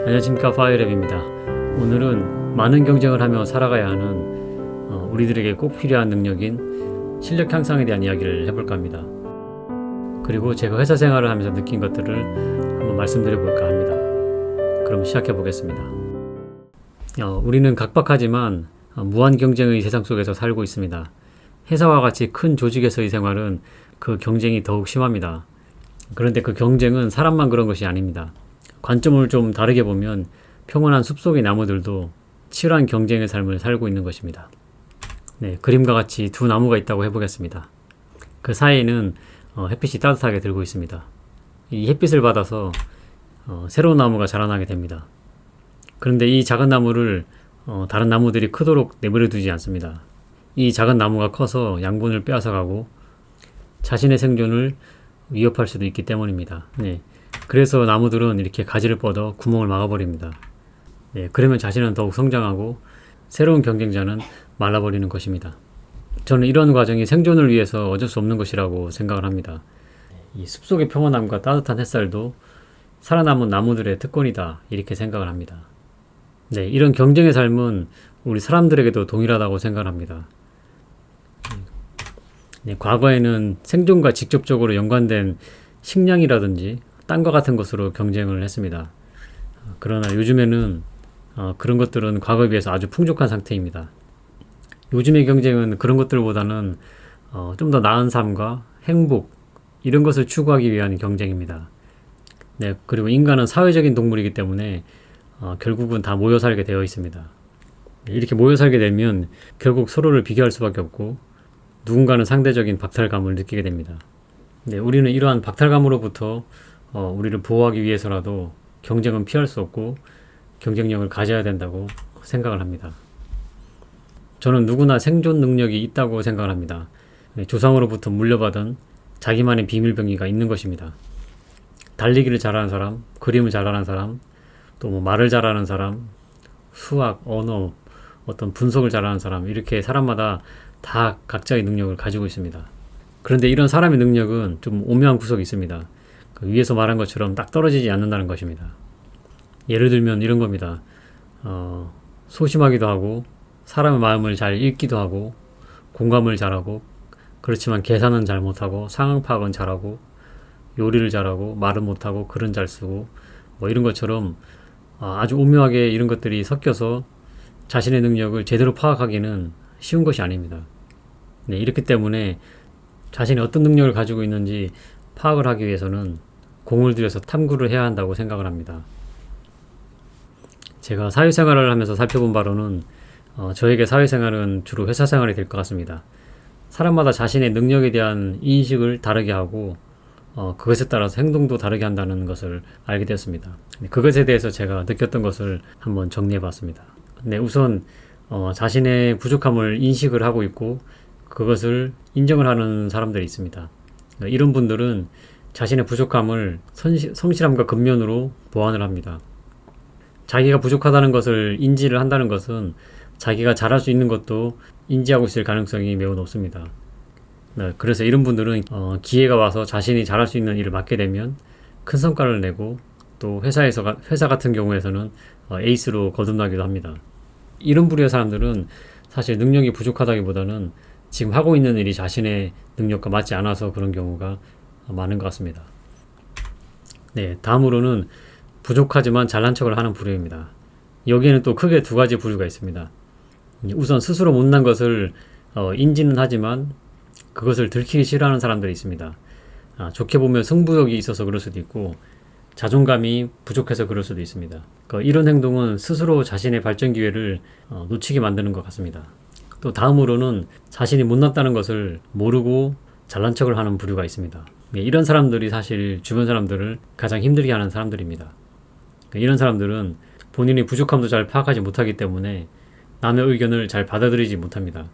안녕하십니까, 파이랩입니다. 오늘은 많은 경쟁을 하며 살아가야 하는 우리들에게 꼭 필요한 능력인 실력 향상에 대한 이야기를 해볼까 합니다. 그리고 제가 회사 생활을 하면서 느낀 것들을 한번 말씀드려 볼까 합니다. 그럼 시작해 보겠습니다. 우리는 각박하지만 무한 경쟁의 세상 속에서 살고 있습니다. 회사와 같이 큰 조직에서의 생활은 그 경쟁이 더욱 심합니다. 그런데 그 경쟁은 사람만 그런 것이 아닙니다. 관점을 좀 다르게 보면 평온한 숲속의 나무들도 치열한 경쟁의 삶을 살고 있는 것입니다. 네, 그림과 같이 두 나무가 있다고 해보겠습니다. 그 사이에는 햇빛이 따뜻하게 들고 있습니다. 이 햇빛을 받아서 새로운 나무가 자라나게 됩니다. 그런데 이 작은 나무를 다른 나무들이 크도록 내버려 두지 않습니다. 이 작은 나무가 커서 양분을 빼앗아가고 자신의 생존을 위협할 수도 있기 때문입니다. 네. 그래서 나무들은 이렇게 가지를 뻗어 구멍을 막아버립니다. 네, 그러면 자신은 더욱 성장하고 새로운 경쟁자는 말라버리는 것입니다. 저는 이런 과정이 생존을 위해서 어쩔 수 없는 것이라고 생각을 합니다. 이 숲속의 평온함과 따뜻한 햇살도 살아남은 나무들의 특권이다, 이렇게 생각을 합니다. 네, 이런 경쟁의 삶은 우리 사람들에게도 동일하다고 생각을 합니다. 네, 과거에는 생존과 직접적으로 연관된 식량이라든지 땅과 같은 것으로 경쟁을 했습니다. 그러나 요즘에는 그런 것들은 과거에 비해서 아주 풍족한 상태입니다. 요즘의 경쟁은 그런 것들보다는 좀 더 나은 삶과 행복, 이런 것을 추구하기 위한 경쟁입니다. 네, 그리고 인간은 사회적인 동물이기 때문에 결국은 다 모여 살게 되어 있습니다. 이렇게 모여 살게 되면 결국 서로를 비교할 수밖에 없고 누군가는 상대적인 박탈감을 느끼게 됩니다. 네, 우리는 이러한 박탈감으로부터 우리를 보호하기 위해서라도 경쟁은 피할 수 없고 경쟁력을 가져야 된다고 생각을 합니다. 저는 누구나 생존 능력이 있다고 생각을 합니다. 조상으로부터 물려받은 자기만의 비밀병기가 있는 것입니다. 달리기를 잘하는 사람, 그림을 잘하는 사람, 또 말을 잘하는 사람, 수학, 언어, 어떤 분석을 잘하는 사람, 이렇게 사람마다 다 각자의 능력을 가지고 있습니다. 그런데 이런 사람의 능력은 좀 오묘한 구석이 있습니다. 그 위에서 말한 것처럼 딱 떨어지지 않는다는 것입니다. 예를 들면 이런 겁니다. 소심하기도 하고 사람의 마음을 잘 읽기도 하고 공감을 잘하고, 그렇지만 계산은 잘 못하고 상황 파악은 잘하고 요리를 잘하고 말은 못하고 글은 잘 쓰고 이런 것처럼 아주 오묘하게 이런 것들이 섞여서 자신의 능력을 제대로 파악하기는 쉬운 것이 아닙니다. 네, 이렇기 때문에 자신이 어떤 능력을 가지고 있는지 파악을 하기 위해서는 공을 들여서 탐구를 해야 한다고 생각을 합니다. 제가 사회생활을 하면서 살펴본 바로는 저에게 사회생활은 주로 회사 생활이 될 것 같습니다. 사람마다 자신의 능력에 대한 인식을 다르게 하고 그것에 따라서 행동도 다르게 한다는 것을 알게 되었습니다. 그것에 대해서 제가 느꼈던 것을 한번 정리해 봤습니다. 네, 우선 자신의 부족함을 인식을 하고 있고 그것을 인정을 하는 사람들이 있습니다. 이런 분들은 자신의 부족함을 성실함과 근면으로 보완을 합니다. 자기가 부족하다는 것을 인지를 한다는 것은 자기가 잘할 수 있는 것도 인지하고 있을 가능성이 매우 높습니다. 네, 그래서 이런 분들은 기회가 와서 자신이 잘할 수 있는 일을 맡게 되면 큰 성과를 내고, 또 회사 같은 경우에서는 에이스로 거듭나기도 합니다. 이런 부류의 사람들은 사실 능력이 부족하다기보다는 지금 하고 있는 일이 자신의 능력과 맞지 않아서 그런 경우가 많은 것 같습니다. 네, 다음으로는 부족하지만 잘난 척을 하는 부류입니다. 여기에는 또 크게 두 가지 부류가 있습니다. 우선 스스로 못난 것을 인지는 하지만 그것을 들키기 싫어하는 사람들이 있습니다. 좋게 보면 승부욕이 있어서 그럴 수도 있고 자존감이 부족해서 그럴 수도 있습니다. 이런 행동은 스스로 자신의 발전 기회를 놓치게 만드는 것 같습니다. 또 다음으로는 자신이 못났다는 것을 모르고 잘난 척을 하는 부류가 있습니다. 이런 사람들이 사실 주변 사람들을 가장 힘들게 하는 사람들입니다. 이런 사람들은 본인의 부족함도 잘 파악하지 못하기 때문에 남의 의견을 잘 받아들이지 못합니다.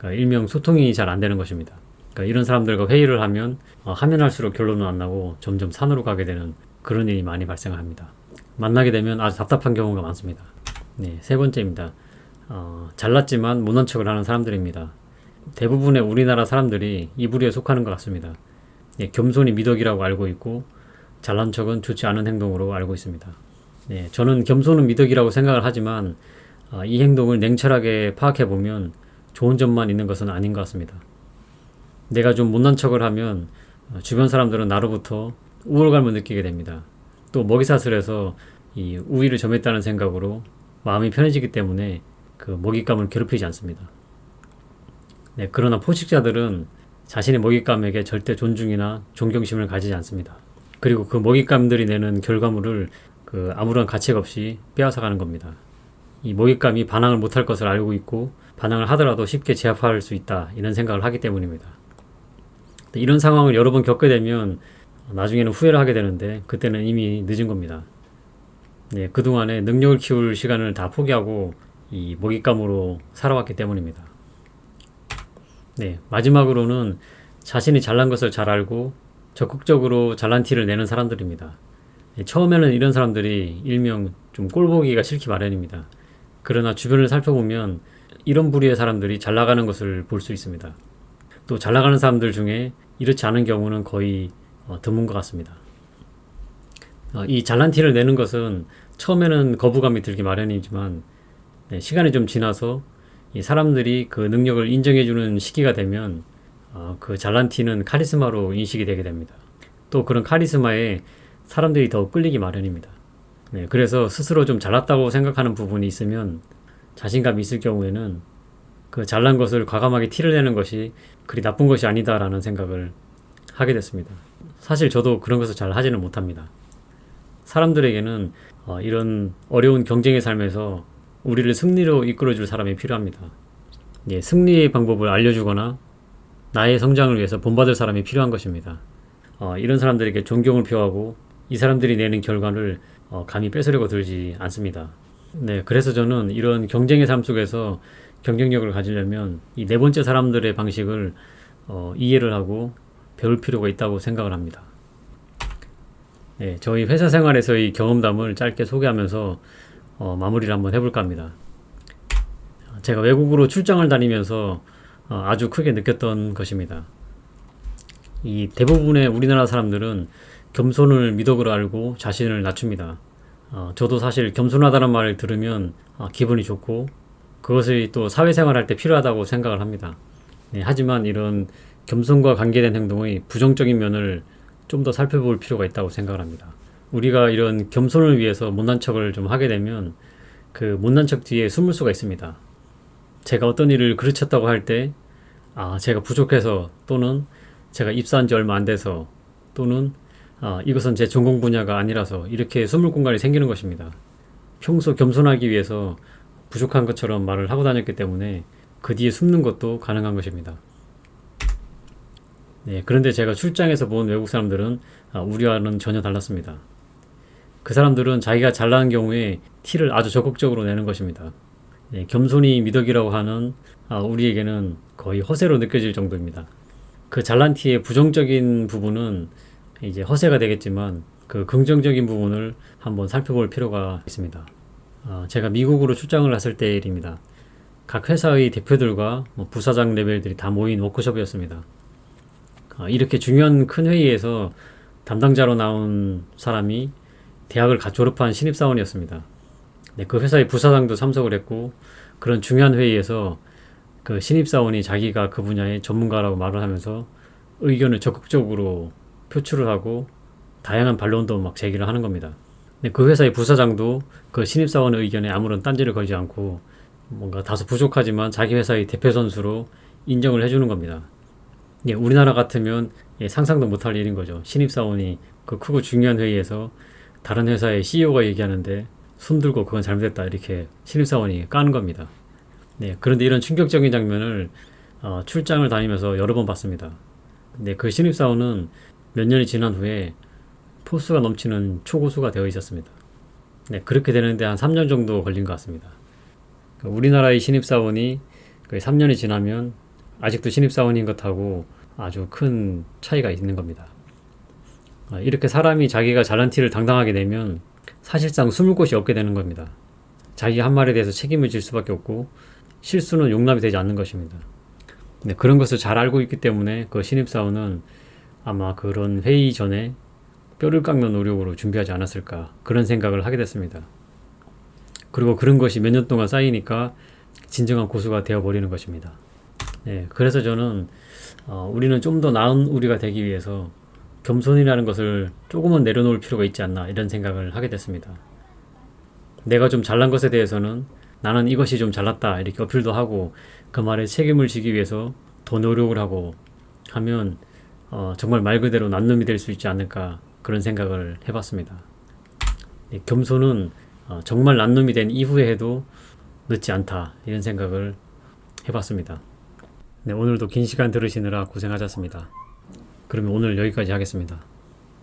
일명 소통이 잘 안 되는 것입니다. 이런 사람들과 회의를 하면 할수록 결론은 안 나고 점점 산으로 가게 되는 그런 일이 많이 발생합니다. 만나게 되면 아주 답답한 경우가 많습니다. 네, 세 번째입니다. 잘났지만 못난 척을 하는 사람들입니다. 대부분의 우리나라 사람들이 이 부류에 속하는 것 같습니다. 예, 겸손이 미덕이라고 알고 있고 잘난 척은 좋지 않은 행동으로 알고 있습니다. 네, 저는 겸손은 미덕이라고 생각을 하지만 이 행동을 냉철하게 파악해 보면 좋은 점만 있는 것은 아닌 것 같습니다. 내가 좀 못난 척을 하면 주변 사람들은 나로부터 우월감을 느끼게 됩니다. 또 먹이사슬에서 이 우위를 점했다는 생각으로 마음이 편해지기 때문에 그 먹잇감을 괴롭히지 않습니다. 네, 그러나 포식자들은 자신의 먹잇감에게 절대 존중이나 존경심을 가지지 않습니다. 그리고 그 먹잇감들이 내는 결과물을 그 아무런 가책 없이 빼앗아가는 겁니다. 이 먹잇감이 반항을 못할 것을 알고 있고 반항을 하더라도 쉽게 제압할 수 있다 이런 생각을 하기 때문입니다. 이런 상황을 여러 번 겪게 되면 나중에는 후회를 하게 되는데 그때는 이미 늦은 겁니다. 네, 그동안에 능력을 키울 시간을 다 포기하고 이 먹잇감으로 살아왔기 때문입니다. 네, 마지막으로는 자신이 잘난 것을 잘 알고 적극적으로 잘난 티를 내는 사람들입니다. 네, 처음에는 이런 사람들이 일명 좀 꼴보기가 싫기 마련입니다. 그러나 주변을 살펴보면 이런 부류의 사람들이 잘 나가는 것을 볼 수 있습니다. 또 잘 나가는 사람들 중에 이렇지 않은 경우는 거의 드문 것 같습니다. 이 잘난 티를 내는 것은 처음에는 거부감이 들기 마련이지만 네, 시간이 좀 지나서 이 사람들이 그 능력을 인정해주는 시기가 되면 그 잘난 티는 카리스마로 인식이 되게 됩니다. 또 그런 카리스마에 사람들이 더 끌리기 마련입니다. 네, 그래서 스스로 좀 잘났다고 생각하는 부분이 있으면 자신감이 있을 경우에는 그 잘난 것을 과감하게 티를 내는 것이 그리 나쁜 것이 아니다라는 생각을 하게 됐습니다. 사실 저도 그런 것을 잘 하지는 못합니다. 사람들에게는 이런 어려운 경쟁의 삶에서 우리를 승리로 이끌어줄 사람이 필요합니다. 예, 승리의 방법을 알려주거나 나의 성장을 위해서 본받을 사람이 필요한 것입니다. 이런 사람들에게 존경을 표하고 이 사람들이 내는 결과를 감히 뺏으려고 들지 않습니다. 네, 그래서 저는 이런 경쟁의 삶 속에서 경쟁력을 가지려면 이 네 번째 사람들의 방식을 이해를 하고 배울 필요가 있다고 생각을 합니다. 네, 저희 회사 생활에서의 경험담을 짧게 소개하면서 마무리를 한번 해볼까 합니다. 제가 외국으로 출장을 다니면서 아주 크게 느꼈던 것입니다. 이 대부분의 우리나라 사람들은 겸손을 미덕으로 알고 자신을 낮춥니다. 저도 사실 겸손하다는 말을 들으면 기분이 좋고 그것이 또 사회생활 할 때 필요하다고 생각을 합니다. 네, 하지만 이런 겸손과 관계된 행동의 부정적인 면을 좀 더 살펴볼 필요가 있다고 생각을 합니다. 우리가 이런 겸손을 위해서 못난 척을 좀 하게 되면 그 못난 척 뒤에 숨을 수가 있습니다. 제가 어떤 일을 그르쳤다고 할 때 제가 부족해서 또는 제가 입사한 지 얼마 안 돼서 또는 이것은 제 전공 분야가 아니라서 이렇게 숨을 공간이 생기는 것입니다. 평소 겸손하기 위해서 부족한 것처럼 말을 하고 다녔기 때문에 그 뒤에 숨는 것도 가능한 것입니다. 네, 그런데 제가 출장에서 본 외국 사람들은 우리와는 전혀 달랐습니다. 그 사람들은 자기가 잘나는 경우에 티를 아주 적극적으로 내는 것입니다. 네, 겸손이 미덕이라고 하는 우리에게는 거의 허세로 느껴질 정도입니다. 그 잘난 티의 부정적인 부분은 이제 허세가 되겠지만 그 긍정적인 부분을 한번 살펴볼 필요가 있습니다. 제가 미국으로 출장을 갔을 때의 일입니다. 각 회사의 대표들과 부사장 레벨들이 다 모인 워크숍이었습니다. 이렇게 중요한 큰 회의에서 담당자로 나온 사람이 대학을 갓 졸업한 신입사원이었습니다. 네, 그 회사의 부사장도 참석을 했고 그런 중요한 회의에서 그 신입사원이 자기가 그 분야의 전문가라고 말을 하면서 의견을 적극적으로 표출을 하고 다양한 반론도 막 제기를 하는 겁니다. 네, 그 회사의 부사장도 그 신입사원의 의견에 아무런 딴지를 걸지 않고 뭔가 다소 부족하지만 자기 회사의 대표 선수로 인정을 해주는 겁니다. 예, 우리나라 같으면 상상도 못할 일인 거죠. 신입사원이 그 크고 중요한 회의에서 다른 회사의 CEO가 얘기하는데 손들고 그건 잘못했다 이렇게 신입사원이 까는 겁니다. 네, 그런데 이런 충격적인 장면을 출장을 다니면서 여러 번 봤습니다. 네, 그 신입사원은 몇 년이 지난 후에 포스가 넘치는 초고수가 되어 있었습니다. 네, 그렇게 되는데 한 3년 정도 걸린 것 같습니다. 우리나라의 신입사원이 3년이 지나면 아직도 신입사원인 것하고 아주 큰 차이가 있는 겁니다. 이렇게 사람이 자기가 잘난 티를 당당하게 내면 사실상 숨을 곳이 없게 되는 겁니다. 자기 한 말에 대해서 책임을 질 수밖에 없고 실수는 용납이 되지 않는 것입니다. 네, 그런 것을 잘 알고 있기 때문에 그 신입사원은 아마 그런 회의 전에 뼈를 깎는 노력으로 준비하지 않았을까 그런 생각을 하게 됐습니다. 그리고 그런 것이 몇 년 동안 쌓이니까 진정한 고수가 되어버리는 것입니다. 네, 그래서 저는 우리는 좀 더 나은 우리가 되기 위해서 겸손이라는 것을 조금은 내려놓을 필요가 있지 않나 이런 생각을 하게 됐습니다. 내가 좀 잘난 것에 대해서는 나는 이것이 좀 잘났다 이렇게 어필도 하고 그 말에 책임을 지기 위해서 더 노력을 하고 하면 정말 말 그대로 난 놈이 될 수 있지 않을까 그런 생각을 해봤습니다. 네, 겸손은 정말 난 놈이 된 이후에 해도 늦지 않다 이런 생각을 해봤습니다. 네, 오늘도 긴 시간 들으시느라 고생하셨습니다. 그러면 오늘 여기까지 하겠습니다.